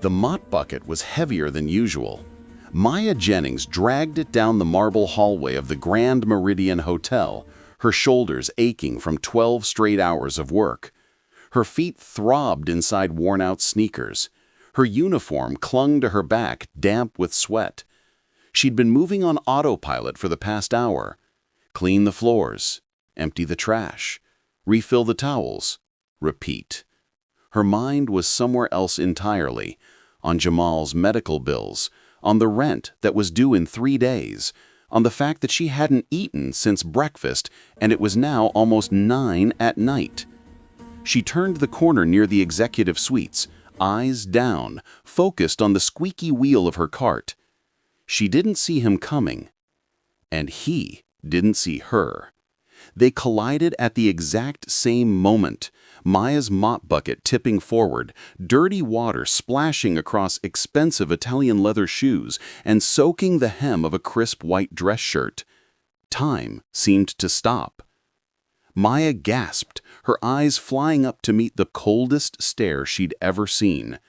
The mop bucket was heavier than usual. Maya Jennings dragged it down the marble hallway of the Grand Meridian Hotel, her shoulders aching from 12 straight hours of work. Her feet throbbed inside worn-out sneakers. Her uniform clung to her back, damp with sweat. She'd been moving on autopilot for the past hour. Clean the floors, empty the trash, refill the towels, repeat. Her mind was somewhere else entirely, on Jamal's medical bills, on the rent that was due in 3 days, on the fact that she hadn't eaten since breakfast and it was now almost 9 at night. She turned the corner near the executive suites, eyes down, focused on the squeaky wheel of her cart. She didn't see him coming, and he didn't see her. They collided at the exact same moment, Maya's mop bucket tipping forward, dirty water splashing across expensive Italian leather shoes and soaking the hem of a crisp white dress shirt. Time seemed to stop. Maya gasped, her eyes flying up to meet the coldest stare she'd ever seen.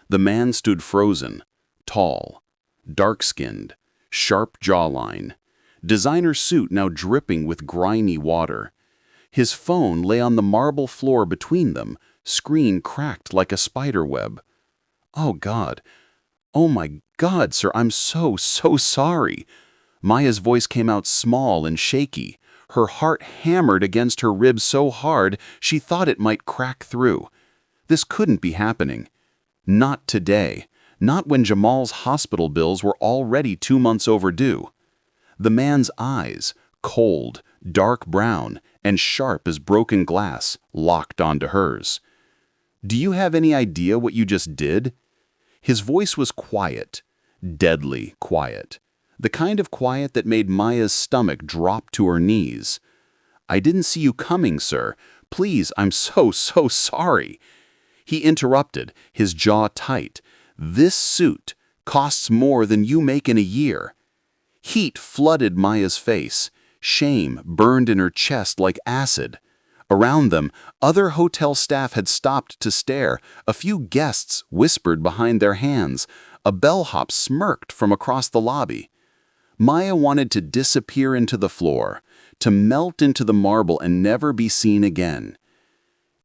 The man stood frozen, tall, dark-skinned, sharp jawline, designer suit now dripping with grimy water. His phone lay on the marble floor between them, screen cracked like a spider web. "Oh God. Oh my God, sir, I'm so sorry." Maya's voice came out small and shaky. Her heart hammered against her ribs so hard she thought it might crack through. This couldn't be happening. Not today. Not when Jamal's hospital bills were already 2 months overdue. The man's eyes, cold, dark brown, and sharp as broken glass, locked onto hers. "Do you have any idea what you just did?" His voice was quiet, deadly quiet. The kind of quiet that made Maya's stomach drop to her knees. "I didn't see you coming, sir. Please, I'm so sorry." He interrupted, his jaw tight. "This suit costs more than you make in a year." Heat flooded Maya's face. Shame burned in her chest like acid. Around them, other hotel staff had stopped to stare. A few guests whispered behind their hands. A bellhop smirked from across the lobby. Maya wanted to disappear into the floor, to melt into the marble and never be seen again.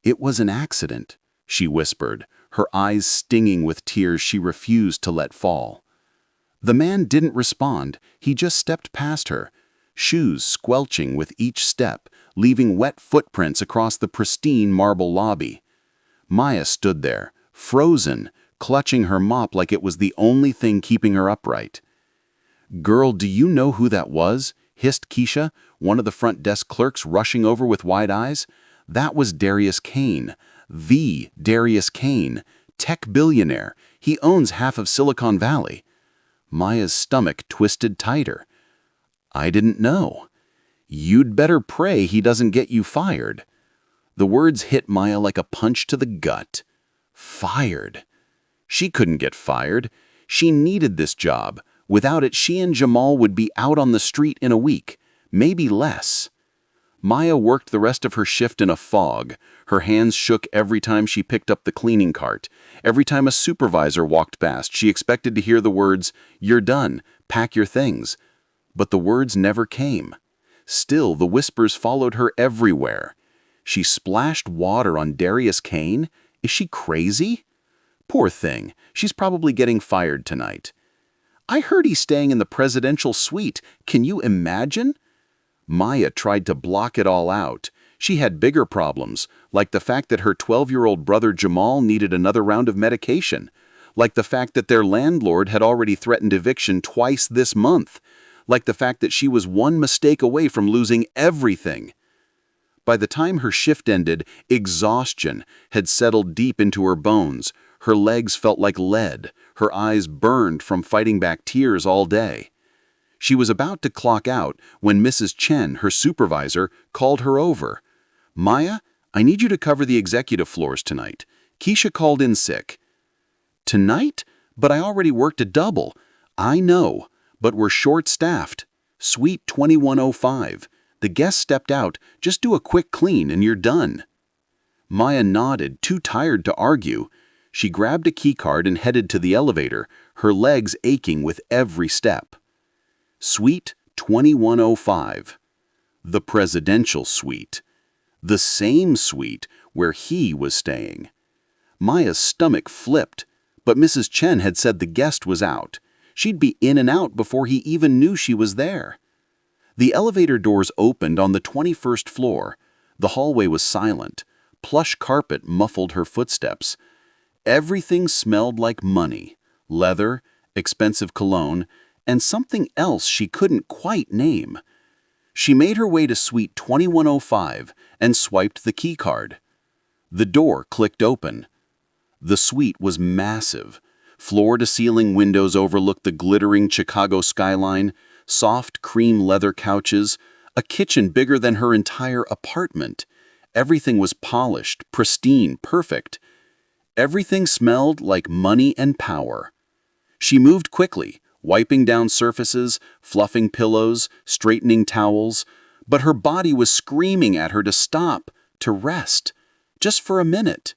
"It was an accident," she whispered, her eyes stinging with tears she refused to let fall. The man didn't respond. He just stepped past her, shoes squelching with each step, leaving wet footprints across the pristine marble lobby. Maya stood there, frozen, clutching her mop like it was the only thing keeping her upright. "Girl, do you know who that was?" hissed Keisha, one of the front desk clerks rushing over with wide eyes. "That was Darius Kane. The Darius Kane. Tech billionaire. He owns half of Silicon Valley." Maya's stomach twisted tighter. "I didn't know." "You'd better pray he doesn't get you fired." The words hit Maya like a punch to the gut. Fired. She couldn't get fired. She needed this job. Without it, she and Jamal would be out on the street in a week, maybe less. Maya worked the rest of her shift in a fog. Her hands shook every time she picked up the cleaning cart. Every time a supervisor walked past, she expected to hear the words, "You're done, pack your things." But the words never came. Still, the whispers followed her everywhere. She splashed water on Darius Kane? Is she crazy? Poor thing, she's probably getting fired tonight. "I heard he's staying in the presidential suite. Can you imagine?" Maya tried to block it all out. She had bigger problems, like the fact that her 12-year-old brother Jamal needed another round of medication, like the fact that their landlord had already threatened eviction twice this month, like the fact that she was one mistake away from losing everything. By the time her shift ended, exhaustion had settled deep into her bones. Her legs felt like lead. Her eyes burned from fighting back tears all day. She was about to clock out when Mrs. Chen, her supervisor, called her over. "Maya, I need you to cover the executive floors tonight. Keisha called in sick." "Tonight? But I already worked a double." "I know, but we're short-staffed. Suite 2105. The guest stepped out. Just do a quick clean and you're done." Maya nodded, too tired to argue. She grabbed a keycard and headed to the elevator, her legs aching with every step. Suite 2105. The presidential suite. The same suite where he was staying. Maya's stomach flipped, but Mrs. Chen had said the guest was out. She'd be in and out before he even knew she was there. The elevator doors opened on the 21st floor. The hallway was silent. Plush carpet muffled her footsteps. Everything smelled like money, leather, expensive cologne, and something else she couldn't quite name. She made her way to suite 2105 and swiped the keycard. The door clicked open. The suite was massive. Floor-to-ceiling windows overlooked the glittering Chicago skyline, soft cream leather couches, a kitchen bigger than her entire apartment. Everything was polished, pristine, perfect. Everything smelled like money and power. She moved quickly, wiping down surfaces, fluffing pillows, straightening towels, but her body was screaming at her to stop, to rest, just for a minute.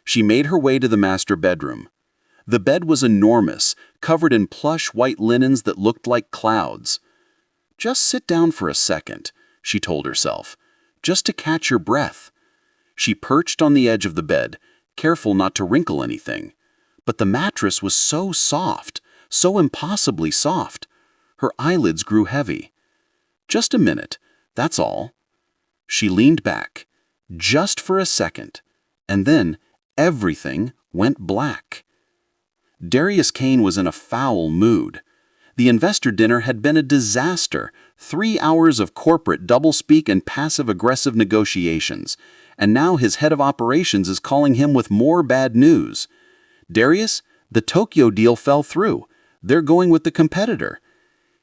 She made her way to the master bedroom. The bed was enormous, covered in plush white linens that looked like clouds. Just sit down for a second, she told herself, just to catch your breath. She perched on the edge of the bed, careful not to wrinkle anything. But the mattress was so soft, so impossibly soft. Her eyelids grew heavy. Just a minute, that's all. She leaned back, just for a second, and then everything went black. Darius Kane was in a foul mood. The investor dinner had been a disaster, 3 hours of corporate doublespeak and passive-aggressive negotiations, and now his head of operations is calling him with more bad news. Darius, the Tokyo deal fell through. They're going with the competitor.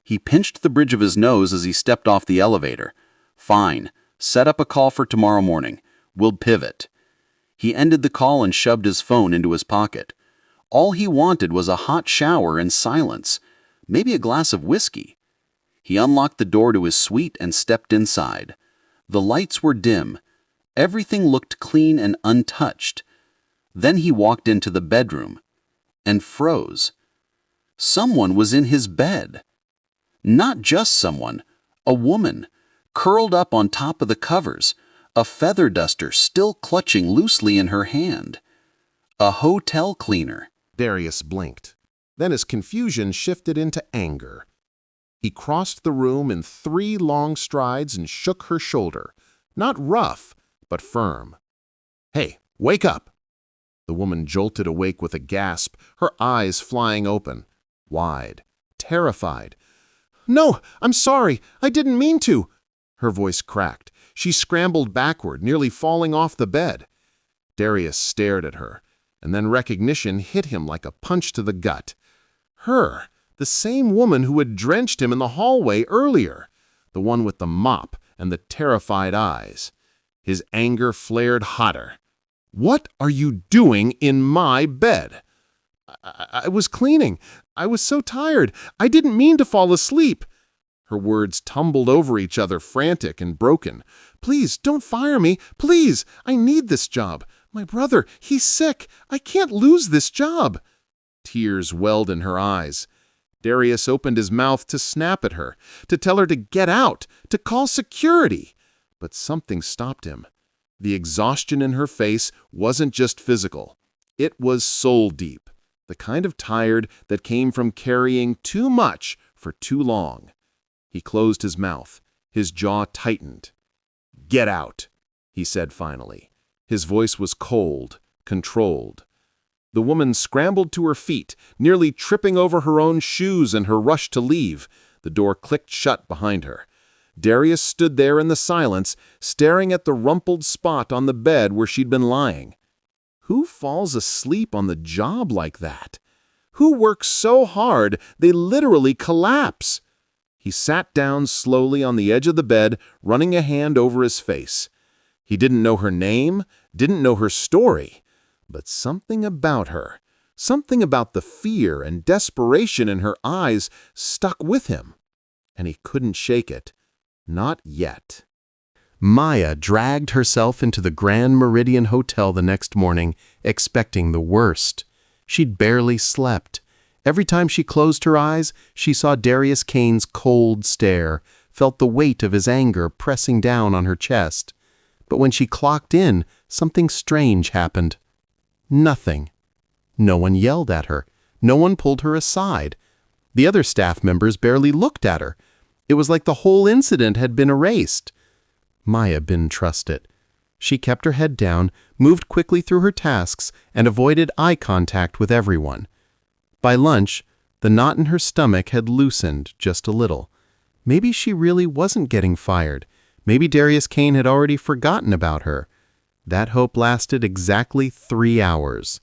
He pinched the bridge of his nose as he stepped off the elevator. Fine, set up a call for tomorrow morning. We'll pivot. He ended the call and shoved his phone into his pocket. All he wanted was a hot shower and silence, maybe a glass of whiskey. He unlocked the door to his suite and stepped inside. The lights were dim. Everything looked clean and untouched. Then he walked into the bedroom and froze. Someone was in his bed. Not just someone, a woman, curled up on top of the covers, a feather duster still clutching loosely in her hand. A hotel cleaner. Darius blinked. Then his confusion shifted into anger. He crossed the room in 3 long strides and shook her shoulder. Not rough, but firm. "Hey, wake up!" The woman jolted awake with a gasp, her eyes flying open, wide, terrified. "No, I'm sorry. I didn't mean to." Her voice cracked. She scrambled backward, nearly falling off the bed. Darius stared at her, and then recognition hit him like a punch to the gut. Her, the same woman who had drenched him in the hallway earlier, the one with the mop and the terrified eyes. His anger flared hotter. "What are you doing in my bed?" I was cleaning. I was so tired. I didn't mean to fall asleep." Her words tumbled over each other, frantic and broken. "Please, don't fire me. Please, I need this job. My brother, he's sick. I can't lose this job." Tears welled in her eyes. Darius opened his mouth to snap at her, to tell her to get out, to call security. But something stopped him. The exhaustion in her face wasn't just physical. It was soul-deep, the kind of tired that came from carrying too much for too long. He closed his mouth. His jaw tightened. "Get out," he said finally. His voice was cold, controlled. The woman scrambled to her feet, nearly tripping over her own shoes in her rush to leave. The door clicked shut behind her. Darius stood there in the silence, staring at the rumpled spot on the bed where she'd been lying. Who falls asleep on the job like that? Who works so hard they literally collapse? He sat down slowly on the edge of the bed, running a hand over his face. He didn't know her name, didn't know her story, but something about her, something about the fear and desperation in her eyes stuck with him, and he couldn't shake it. Not yet. Maya dragged herself into the Grand Meridian Hotel the next morning, expecting the worst. She'd barely slept. Every time she closed her eyes, she saw Darius Kane's cold stare, felt the weight of his anger pressing down on her chest. But when she clocked in, something strange happened. Nothing. No one yelled at her. No one pulled her aside. The other staff members barely looked at her. It was like the whole incident had been erased. Maya didn't trust it. She kept her head down, moved quickly through her tasks, and avoided eye contact with everyone. By lunch, the knot in her stomach had loosened just a little. Maybe she really wasn't getting fired. Maybe Darius Kane had already forgotten about her. That hope lasted exactly 3 hours.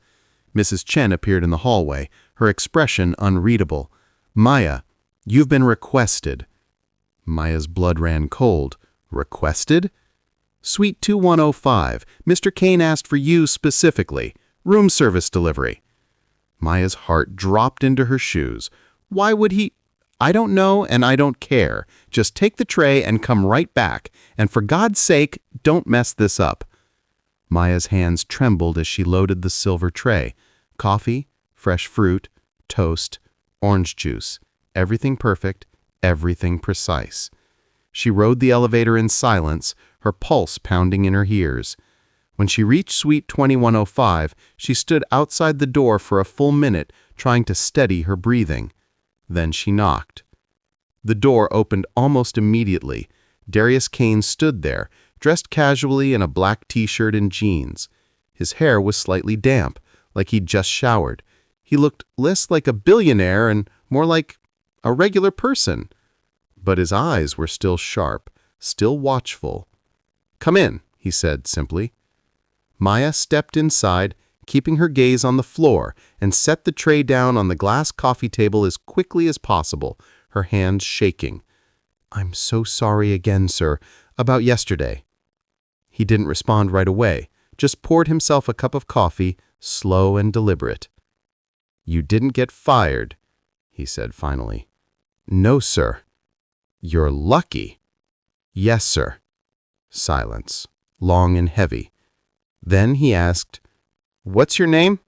Mrs. Chen appeared in the hallway, her expression unreadable. "Maya, you've been requested." Maya's blood ran cold. Requested? "Suite 2105. Mr. Kane asked for you specifically. Room service delivery." Maya's heart dropped into her shoes. Why would he? "I don't know and I don't care. Just take the tray and come right back. And for God's sake, don't mess this up." Maya's hands trembled as she loaded the silver tray. Coffee, fresh fruit, toast, orange juice. Everything perfect, everything precise. She rode the elevator in silence, her pulse pounding in her ears. When she reached Suite 2105, she stood outside the door for a full minute, trying to steady her breathing. Then she knocked. The door opened almost immediately. Darius Kane stood there, dressed casually in a black t-shirt and jeans. His hair was slightly damp, like he'd just showered. He looked less like a billionaire and more like a regular person. But his eyes were still sharp, still watchful. "Come in," he said simply. Maya stepped inside, keeping her gaze on the floor, and set the tray down on the glass coffee table as quickly as possible, her hands shaking. "I'm so sorry again, sir, about yesterday." He didn't respond right away, just poured himself a cup of coffee, slow and deliberate. "You didn't get fired," he said finally. "No, sir." "You're lucky." "Yes, sir." Silence, long and heavy. Then he asked, "What's your name?"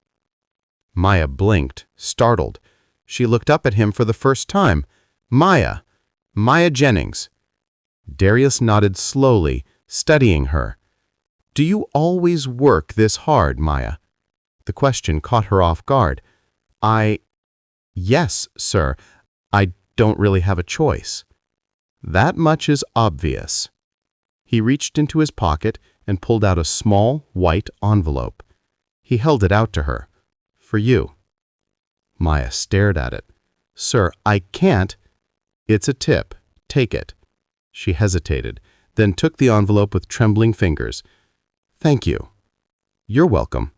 Maya blinked, startled. She looked up at him for the first time. "Maya. Maya Jennings." Darius nodded slowly, studying her. "Do you always work this hard, Maya?" The question caught her off guard. Yes, sir. I don't really have a choice." "That much is obvious." He reached into his pocket and pulled out a small, white envelope. He held it out to her. "For you." Maya stared at it. "Sir, I can't." "It's a tip. Take it." She hesitated, then took the envelope with trembling fingers. "Thank you." "You're welcome."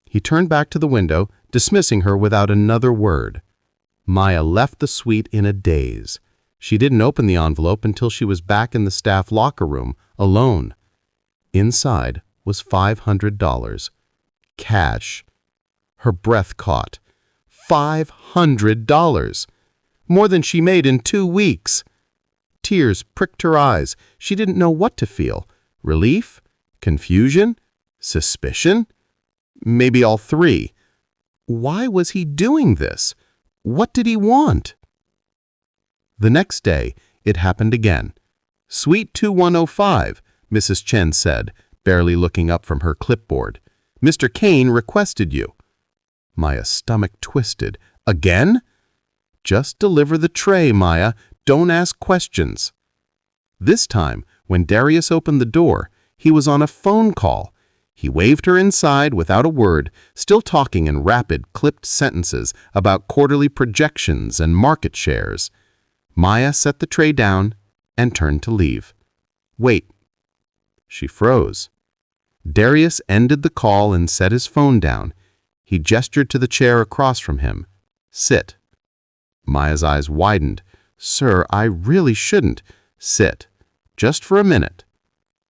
He turned back to the window, dismissing her without another word. Maya left the suite in a daze. She didn't open the envelope until she was back in the staff locker room, alone. Inside was $500. Cash. Her breath caught. $500! More than she made in 2 weeks. Tears pricked her eyes. She didn't know what to feel. Relief? Confusion? Suspicion? Maybe all three. Why was he doing this? What did he want? The next day, it happened again. "Suite 2105, Mrs. Chen said, barely looking up from her clipboard. "Mr. Kane requested you." Maya's stomach twisted. "Again?" "Just deliver the tray, Maya. Don't ask questions." This time, when Darius opened the door, he was on a phone call. He waved her inside without a word, still talking in rapid, clipped sentences about quarterly projections and market shares. Maya set the tray down and turned to leave. "Wait." She froze. Darius ended the call and set his phone down. He gestured to the chair across from him. "Sit." Maya's eyes widened. "Sir, I really shouldn't." "Sit. Just for a minute."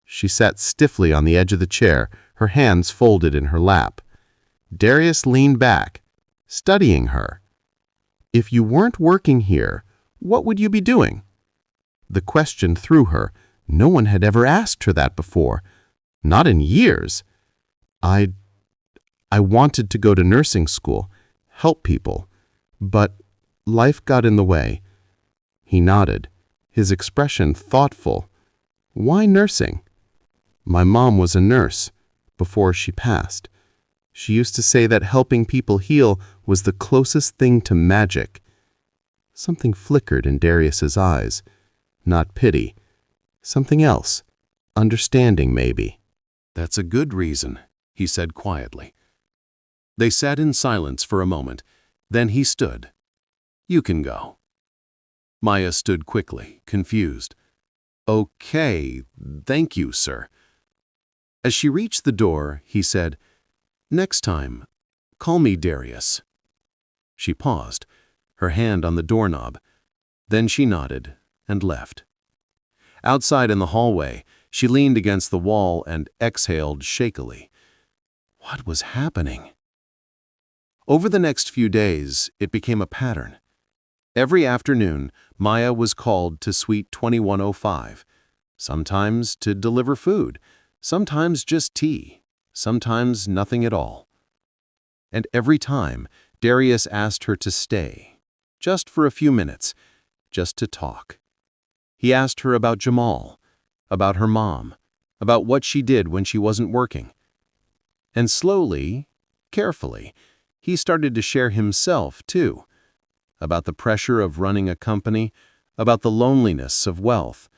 She sat stiffly on the edge of the chair, her hands folded in her lap. Darius leaned back, studying her. "If you weren't working here, what would you be doing?" The question threw her. No one had ever asked her that before. Not in years. I wanted to go to nursing school, help people, but life got in the way. He nodded, his expression thoughtful. Why nursing? My mom was a nurse before she passed. She used to say that helping people heal was the closest thing to magic. Something flickered in Darius's eyes. Not pity. Something else. Understanding, maybe. "That's a good reason," he said quietly. They sat in silence for a moment. Then he stood. "You can go." Maya stood quickly, confused. "Okay, thank you, sir." As she reached the door, he said, "Next time, call me Darius." She paused, her hand on the doorknob. Then she nodded and left. Outside in the hallway, she leaned against the wall and exhaled shakily. What was happening? Over the next few days, it became a pattern. Every afternoon, Maya was called to Suite 2105, sometimes to deliver food, sometimes just tea, sometimes nothing at all. And every time, Darius asked her to stay, just for a few minutes, just to talk. He asked her about Jamal, about her mom, about what she did when she wasn't working. And slowly, carefully, he started to share himself, too, about the pressure of running a company, about the loneliness of wealth,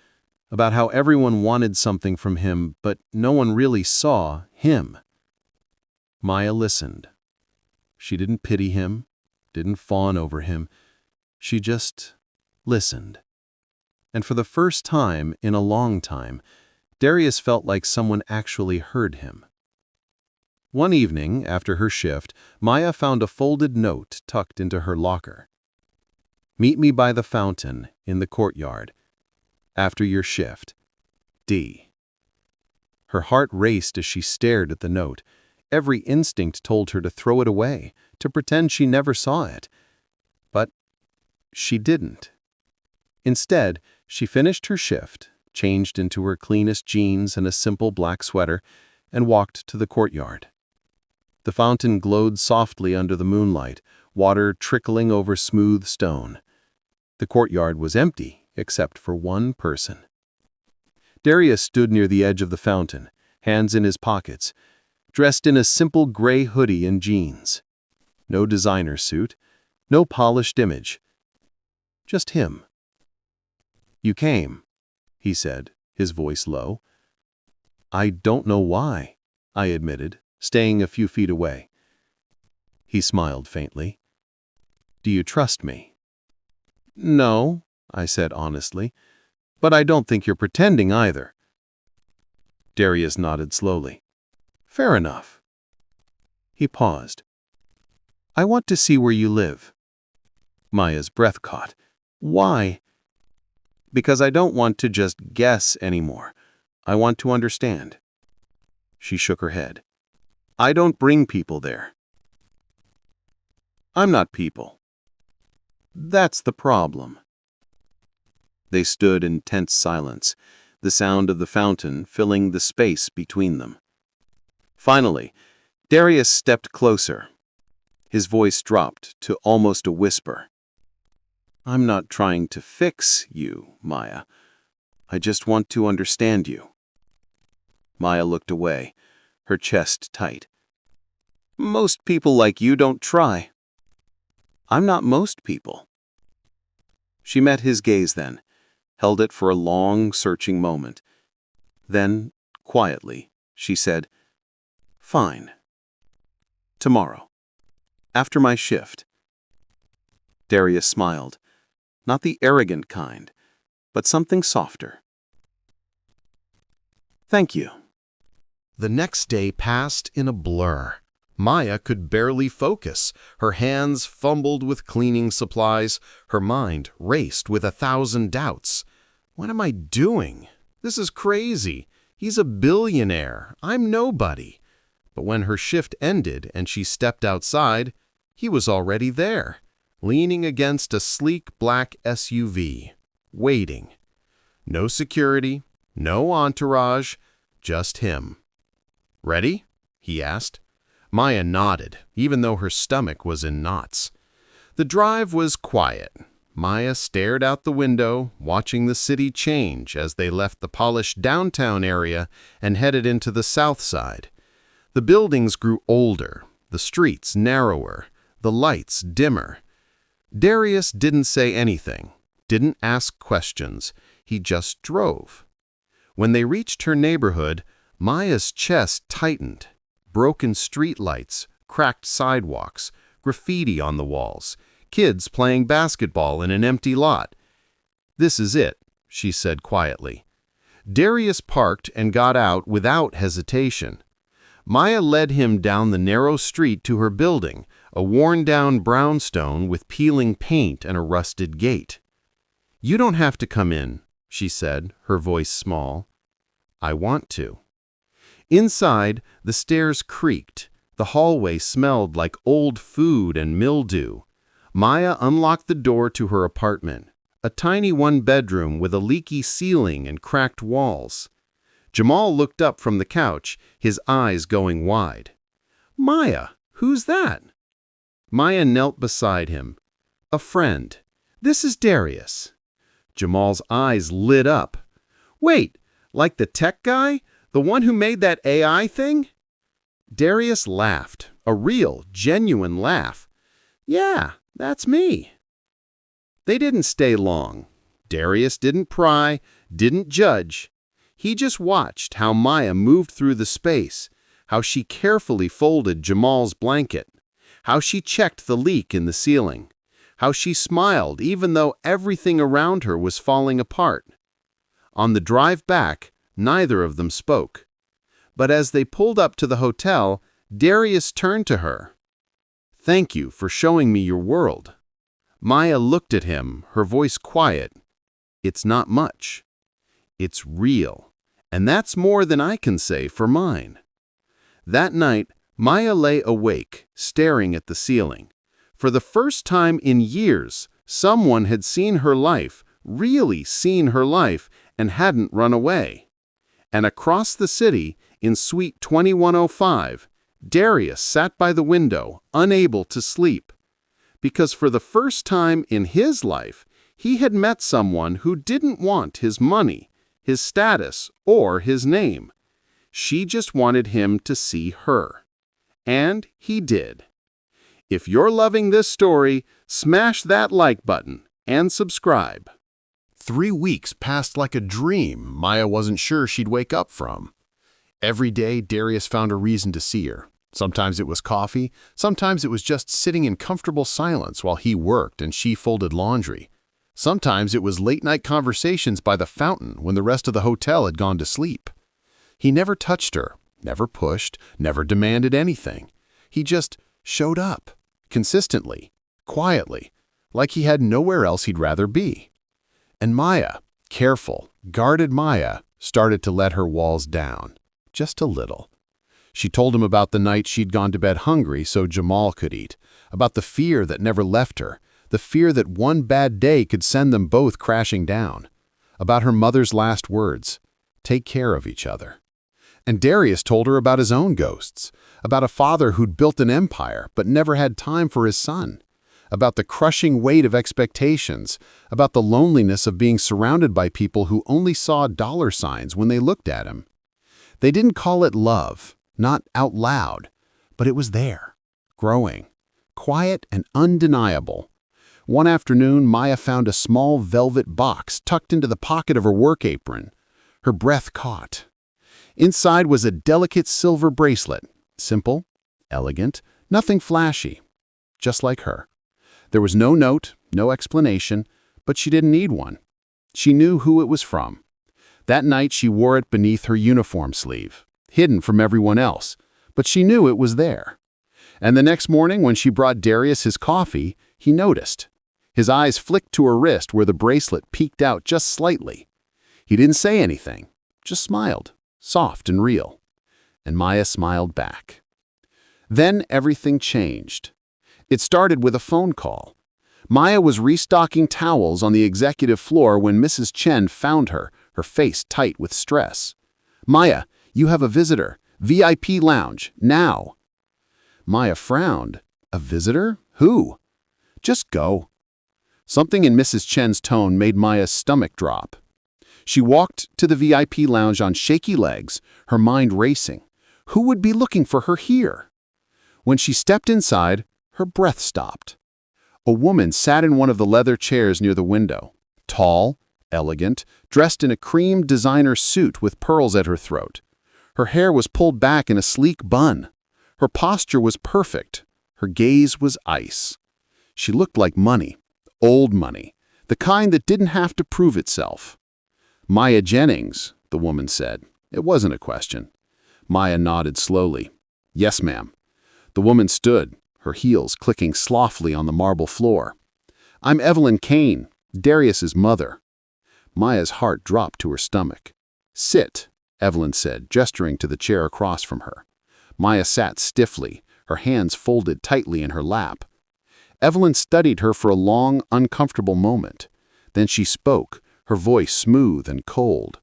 about how everyone wanted something from him, but no one really saw him. Maya listened. She didn't pity him, didn't fawn over him. She just listened. And for the first time in a long time, Darius felt like someone actually heard him. One evening, after her shift, Maya found a folded note tucked into her locker. "Meet me by the fountain in the courtyard. After your shift. D." Her heart raced as she stared at the note. Every instinct told her to throw it away, to pretend she never saw it. But she didn't. Instead, she finished her shift, changed into her cleanest jeans and a simple black sweater, and walked to the courtyard. The fountain glowed softly under the moonlight, water trickling over smooth stone. The courtyard was empty, except for one person. Darius stood near the edge of the fountain, hands in his pockets, dressed in a simple gray hoodie and jeans. No designer suit, no polished image. Just him. "You came," he said, his voice low. "I don't know why," I admitted, staying a few feet away. He smiled faintly. "Do you trust me?" "No," I said honestly, "but I don't think you're pretending either." Darius nodded slowly. "Fair enough." He paused. "I want to see where you live." Maya's breath caught. "Why?" "Because I don't want to just guess anymore. I want to understand." She shook her head. "I don't bring people there." "I'm not people." "That's the problem." They stood in tense silence, the sound of the fountain filling the space between them. Finally, Darius stepped closer. His voice dropped to almost a whisper. "I'm not trying to fix you, Maya. I just want to understand you." Maya looked away, her chest tight. "Most people like you don't try." "I'm not most people." She met his gaze then, held it for a long, searching moment. Then, quietly, she said, "Fine. Tomorrow. After my shift." Darius smiled. Not the arrogant kind, but something softer. "Thank you." The next day passed in a blur. Maya could barely focus. Her hands fumbled with cleaning supplies. Her mind raced with 1,000 doubts. What am I doing? This is crazy. He's a billionaire. I'm nobody. But when her shift ended and she stepped outside, he was already there, leaning against a sleek black SUV, waiting. No security, No entourage, just him. "Ready?" he asked. Maya nodded, even though her stomach was in knots. The drive was quiet. Maya stared out the window, watching the city change as they left the polished downtown area and headed into the south side. The buildings grew older, the streets narrower, the lights dimmer. Darius didn't say anything, didn't ask questions. He just drove. When they reached her neighborhood, Maya's chest tightened. Broken streetlights, cracked sidewalks, graffiti on the walls, kids playing basketball in an empty lot. "This is it," she said quietly. Darius parked and got out without hesitation. Maya led him down the narrow street to her building, a worn-down brownstone with peeling paint and a rusted gate. "You don't have to come in," she said, her voice small. "I want to." Inside, the stairs creaked. The hallway smelled like old food and mildew. Maya unlocked the door to her apartment, a tiny one-bedroom with a leaky ceiling and cracked walls. Jamal looked up from the couch, his eyes going wide. "Maya, who's that?" Maya knelt beside him. "A friend. This is Darius." Jamal's eyes lit up. "Wait, like the tech guy? The one who made that AI thing?" Darius laughed, a real, genuine laugh. "Yeah, that's me." They didn't stay long. Darius didn't pry, didn't judge. He just watched how Maya moved through the space, how she carefully folded Jamal's blanket, how she checked the leak in the ceiling, how she smiled even though everything around her was falling apart. On the drive back, neither of them spoke. But as they pulled up to the hotel, Darius turned to her. "Thank you for showing me your world." Maya looked at him, her voice quiet. "It's not much. It's real. And that's more than I can say for mine." That night, Maya lay awake, staring at the ceiling. For the first time in years, someone had seen her life, really seen her life, and hadn't run away. And across the city, in Suite 2105, Darius sat by the window, unable to sleep. Because for the first time in his life, he had met someone who didn't want his money, his status, or his name. She just wanted him to see her. And he did. If you're loving this story, smash that like button and subscribe. 3 weeks passed like a dream Maya wasn't sure she'd wake up from. Every day, Darius found a reason to see her. Sometimes it was coffee, sometimes it was just sitting in comfortable silence while he worked and she folded laundry. Sometimes it was late-night conversations by the fountain when the rest of the hotel had gone to sleep. He never touched her, never pushed, never demanded anything. He just showed up, consistently, quietly, like he had nowhere else he'd rather be. And Maya, careful, guarded Maya, started to let her walls down, just a little. She told him about the night she'd gone to bed hungry so Jamal could eat, about the fear that never left her, the fear that one bad day could send them both crashing down, about her mother's last words, "Take care of each other." And Darius told her about his own ghosts, about a father who'd built an empire but never had time for his son, about the crushing weight of expectations, about the loneliness of being surrounded by people who only saw dollar signs when they looked at him. They didn't call it love, not out loud, but it was there, growing, quiet and undeniable. One afternoon, Maya found a small velvet box tucked into the pocket of her work apron. Her breath caught. Inside was a delicate silver bracelet, simple, elegant, nothing flashy, just like her. There was no note, no explanation, but she didn't need one. She knew who it was from. That night she wore it beneath her uniform sleeve, hidden from everyone else, but she knew it was there. And the next morning when she brought Darius his coffee, he noticed. His eyes flicked to her wrist where the bracelet peeked out just slightly. He didn't say anything, just smiled, soft and real. And Maya smiled back. Then everything changed. It started with a phone call. Maya was restocking towels on the executive floor when Mrs. Chen found her, her face tight with stress. "Maya, you have a visitor. VIP lounge, now." Maya frowned. "A visitor? Who?" "Just go." Something in Mrs. Chen's tone made Maya's stomach drop. She walked to the VIP lounge on shaky legs, her mind racing. Who would be looking for her here? When she stepped inside, her breath stopped. A woman sat in one of the leather chairs near the window. Tall, elegant, dressed in a cream designer suit with pearls at her throat. Her hair was pulled back in a sleek bun. Her posture was perfect. Her gaze was ice. She looked like money, old money, the kind that didn't have to prove itself. "Maya Jennings," the woman said. It wasn't a question. Maya nodded slowly. "Yes, ma'am." The woman stood, her heels clicking softly on the marble floor. "I'm Evelyn Kane, Darius's mother." Maya's heart dropped to her stomach. "Sit," Evelyn said, gesturing to the chair across from her. Maya sat stiffly, her hands folded tightly in her lap. Evelyn studied her for a long, uncomfortable moment. Then she spoke, her voice smooth and cold.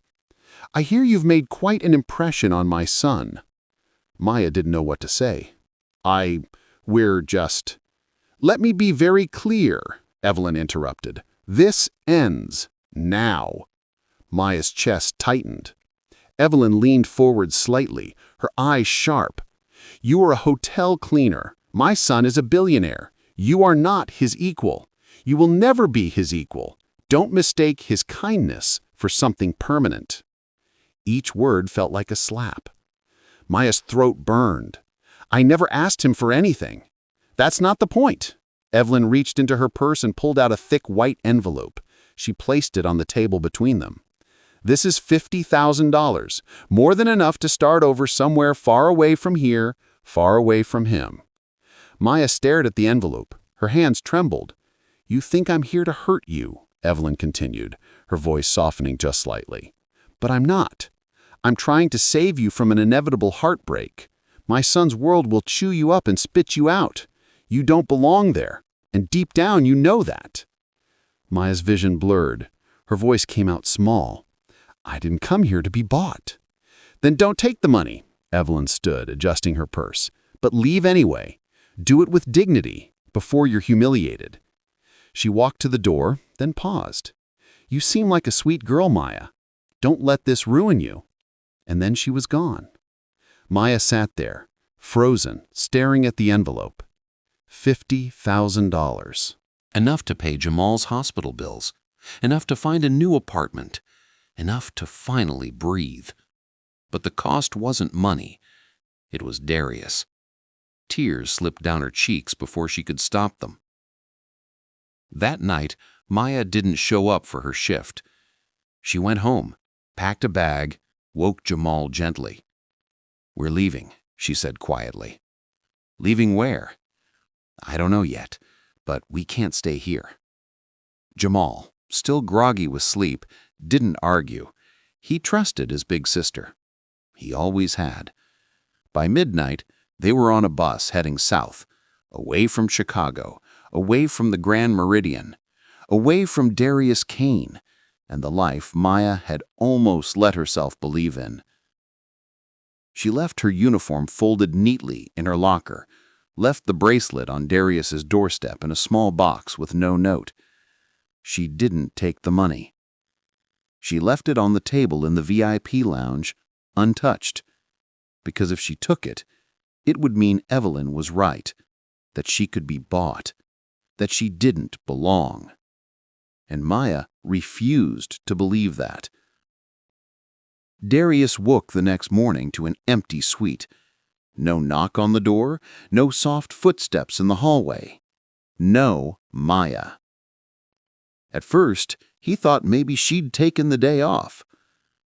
"I hear you've made quite an impression on my son." Maya didn't know what to say. We're just—" "Let me be very clear," Evelyn interrupted. "This ends now." Maya's chest tightened. Evelyn leaned forward slightly, her eyes sharp. "You are a hotel cleaner. My son is a billionaire. You are not his equal. You will never be his equal. Don't mistake his kindness for something permanent." Each word felt like a slap. Maya's throat burned. "I never asked him for anything." "That's not the point." Evelyn reached into her purse and pulled out a thick white envelope. She placed it on the table between them. "This is $50,000, more than enough to start over somewhere far away from here, far away from him." Maya stared at the envelope. Her hands trembled. "You think I'm here to hurt you," Evelyn continued, her voice softening just slightly. "But I'm not. I'm trying to save you from an inevitable heartbreak. My son's world will chew you up and spit you out. You don't belong there, and deep down you know that." Maya's vision blurred. Her voice came out small. "I didn't come here to be bought." "Then don't take the money." Evelyn stood, adjusting her purse. "But leave anyway. Do it with dignity, before you're humiliated." She walked to the door, then paused. "You seem like a sweet girl, Maya. Don't let this ruin you." And then she was gone. Maya sat there, frozen, staring at the envelope. $50,000. Enough to pay Jamal's hospital bills. Enough to find a new apartment. Enough to finally breathe. But the cost wasn't money. It was Darius. Tears slipped down her cheeks before she could stop them. That night, Maya didn't show up for her shift. She went home, packed a bag, woke Jamal gently. "We're leaving," she said quietly. "Leaving where?" "I don't know yet, but we can't stay here." Jamal, still groggy with sleep, didn't argue. He trusted his big sister. He always had. By midnight, they were on a bus heading south, away from Chicago, away from the Grand Meridian, away from Darius Kane, and the life Maya had almost let herself believe in. She left her uniform folded neatly in her locker, left the bracelet on Darius's doorstep in a small box with no note. She didn't take the money. She left it on the table in the VIP lounge, untouched, because if she took it, it would mean Evelyn was right, that she could be bought, that she didn't belong. And Maya refused to believe that. Darius woke the next morning to an empty suite. No knock on the door, no soft footsteps in the hallway. No Maya. At first, he thought maybe she'd taken the day off.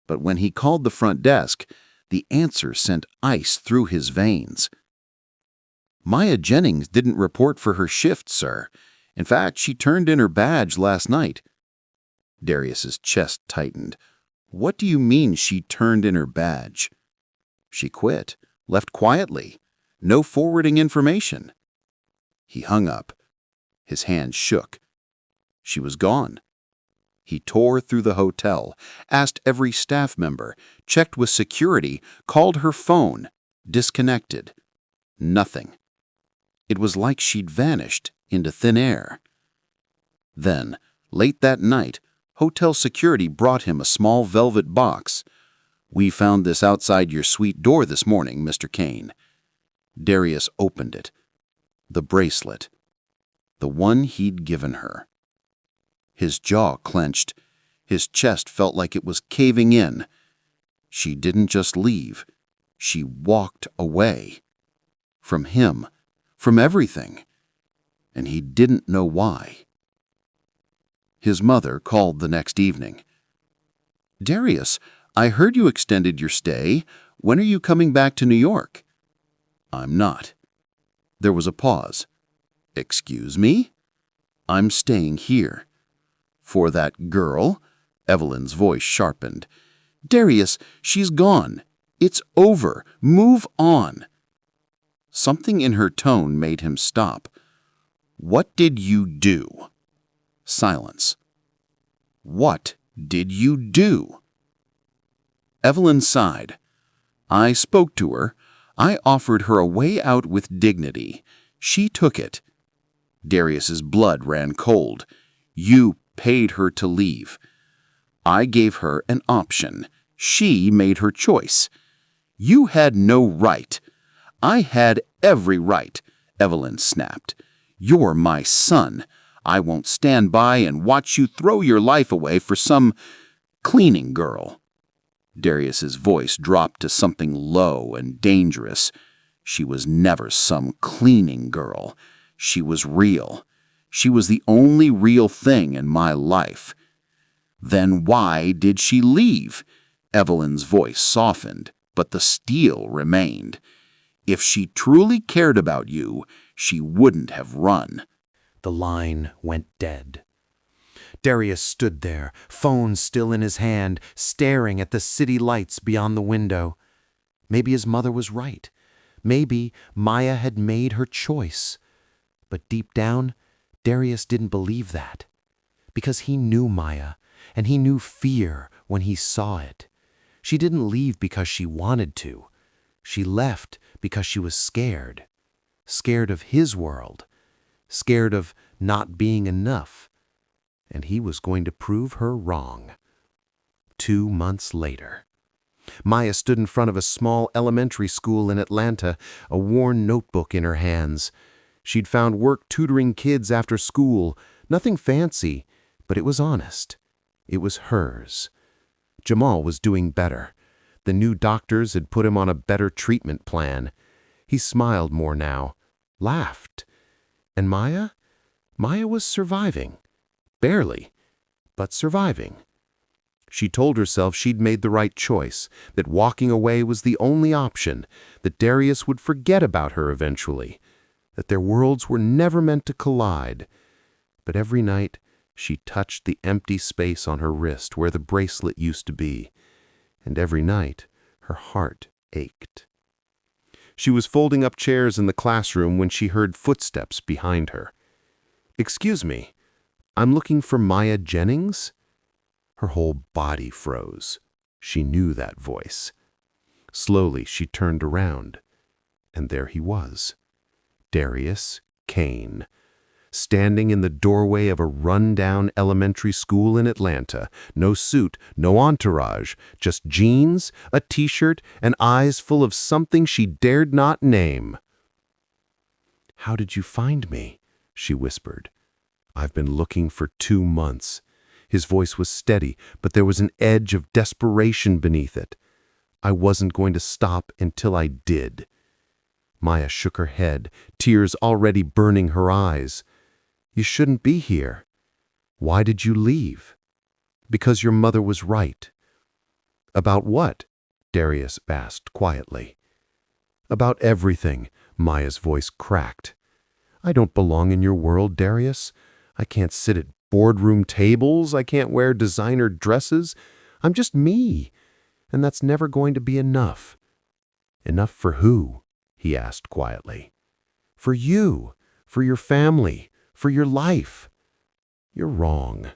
But when he called the front desk, the answer sent ice through his veins. "Maya Jennings didn't report for her shift, sir. In fact, she turned in her badge last night." Darius's chest tightened. "What do you mean she turned in her badge?" "She quit, left quietly. No forwarding information." He hung up. His hand shook. She was gone. He tore through the hotel, asked every staff member, checked with security, called her phone. Disconnected. Nothing. It was like she'd vanished into thin air. Then, late that night, hotel security brought him a small velvet box. "We found this outside your suite door this morning, Mr. Kane." Darius opened it. The bracelet. The one he'd given her. His jaw clenched. His chest felt like it was caving in. She didn't just leave. She walked away. From him. From everything. And he didn't know why. His mother called the next evening. "Darius, I heard you extended your stay. When are you coming back to New York?" "I'm not." There was a pause. "Excuse me?" "I'm staying here." "For that girl?" Evelyn's voice sharpened. "Darius, she's gone. It's over. Move on." Something in her tone made him stop. "What did you do?" Silence. "What did you do?" Evelyn sighed. "I spoke to her. I offered her a way out with dignity. She took it." Darius's blood ran cold. "You paid her to leave." "I gave her an option. She made her choice." "You had no right." "I had every right," Evelyn snapped. "You're my son. I won't stand by and watch you throw your life away for some cleaning girl." Darius's voice dropped to something low and dangerous. She was never some cleaning girl. She was real. She was the only real thing in my life. "Then why did she leave?" Evelyn's voice softened, but the steel remained. "If she truly cared about you, she wouldn't have run." The line went dead. Darius stood there, phone still in his hand, staring at the city lights beyond the window. Maybe his mother was right. Maybe Maya had made her choice. But deep down, Darius didn't believe that. Because he knew Maya, and he knew fear when he saw it. She didn't leave because she wanted to. She left because she was scared. Scared of his world. Scared of not being enough. And he was going to prove her wrong. 2 months later. Maya stood in front of a small elementary school in Atlanta, a worn notebook in her hands. She'd found work tutoring kids after school. Nothing fancy, but it was honest. It was hers. Jamal was doing better. The new doctors had put him on a better treatment plan. He smiled more now, laughed. And Maya? Maya was surviving. Barely, but surviving. She told herself she'd made the right choice, that walking away was the only option, that Darius would forget about her eventually, that their worlds were never meant to collide. But every night, she touched the empty space on her wrist where the bracelet used to be, and every night, her heart ached. She was folding up chairs in the classroom when she heard footsteps behind her. "Excuse me, I'm looking for Maya Jennings?" Her whole body froze. She knew that voice. Slowly, she turned around, and there he was, Darius Kane, standing in the doorway of a run-down elementary school in Atlanta. No suit, no entourage, just jeans, a t-shirt, and eyes full of something she dared not name. "How did you find me?" she whispered. "I've been looking for 2 months." His voice was steady, but there was an edge of desperation beneath it. "I wasn't going to stop until I did." Maya shook her head, tears already burning her eyes. "You shouldn't be here." "Why did you leave?" "Because your mother was right." "About what?" Darius asked quietly. "About everything," Maya's voice cracked. "I don't belong in your world, Darius. I can't sit at boardroom tables. I can't wear designer dresses. I'm just me, and that's never going to be enough." "Enough for who?" he asked quietly. "For you, for your family, for your life." "You're wrong."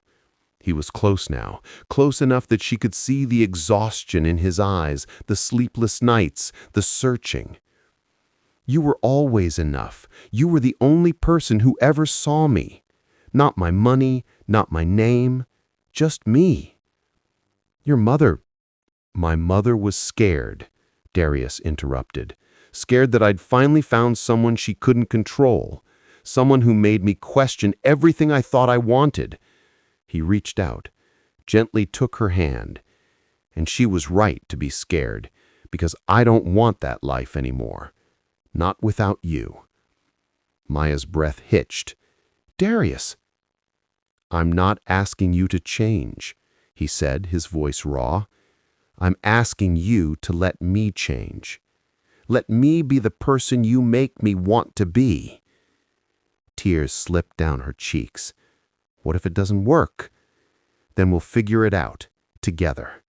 He was close now, close enough that she could see the exhaustion in his eyes, the sleepless nights, the searching. You were always enough. You were the only person who ever saw me. Not my money, not my name, just me. Your mother. My mother was scared, Darius interrupted. Scared that I'd finally found someone she couldn't control. Someone who made me question everything I thought I wanted. He reached out, gently took her hand. And she was right to be scared, because I don't want that life anymore. Not without you. Maya's breath hitched. Darius. I'm not asking you to change, he said, his voice raw. I'm asking you to let me change. Let me be the person you make me want to be. Tears slipped down her cheeks. What if it doesn't work? Then we'll figure it out, together.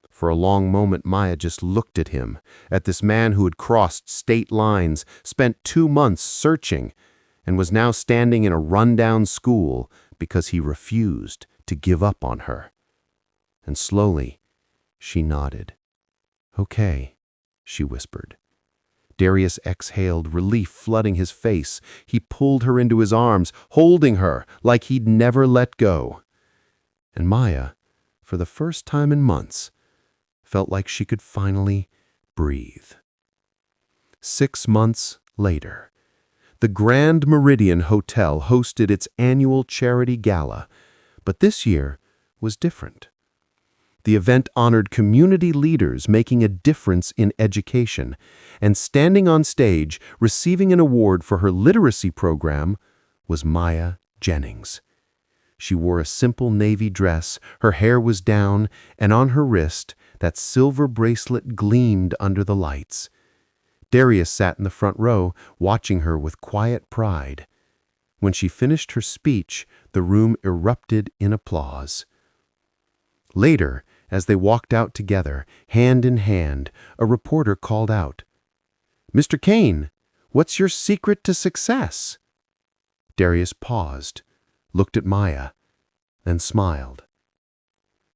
For a long moment, Maya just looked at him, at this man who had crossed state lines, spent 2 months searching, and was now standing in a rundown school because he refused to give up on her. And slowly, she nodded. Okay, she whispered. Darius exhaled, relief flooding his face. He pulled her into his arms, holding her like he'd never let go. And Maya, for the first time in months, felt like she could finally breathe. 6 months later, the Grand Meridian Hotel hosted its annual charity gala, but this year was different. The event honored community leaders making a difference in education, and standing on stage, receiving an award for her literacy program, was Maya Jennings. She wore a simple navy dress, her hair was down, and on her wrist, that silver bracelet gleamed under the lights. Darius sat in the front row, watching her with quiet pride. When she finished her speech, the room erupted in applause. Later, as they walked out together, hand in hand, a reporter called out, "Mr. Kane, what's your secret to success?" Darius paused, looked at Maya, and smiled.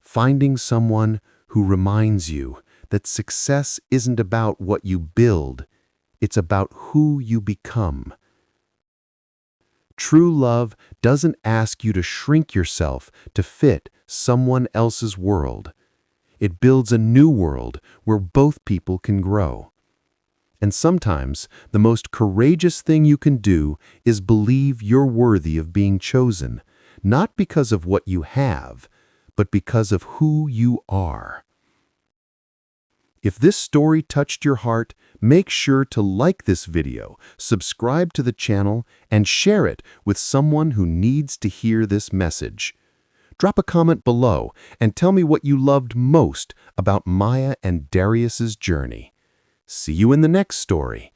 Finding someone who reminds you that success isn't about what you build, it's about who you become. True love doesn't ask you to shrink yourself to fit someone else's world. It builds a new world where both people can grow. And sometimes the most courageous thing you can do is believe you're worthy of being chosen, not because of what you have, but because of who you are. If this story touched your heart, make sure to like this video, subscribe to the channel, and share it with someone who needs to hear this message. Drop a comment below and tell me what you loved most about Maya and Darius's journey. See you in the next story.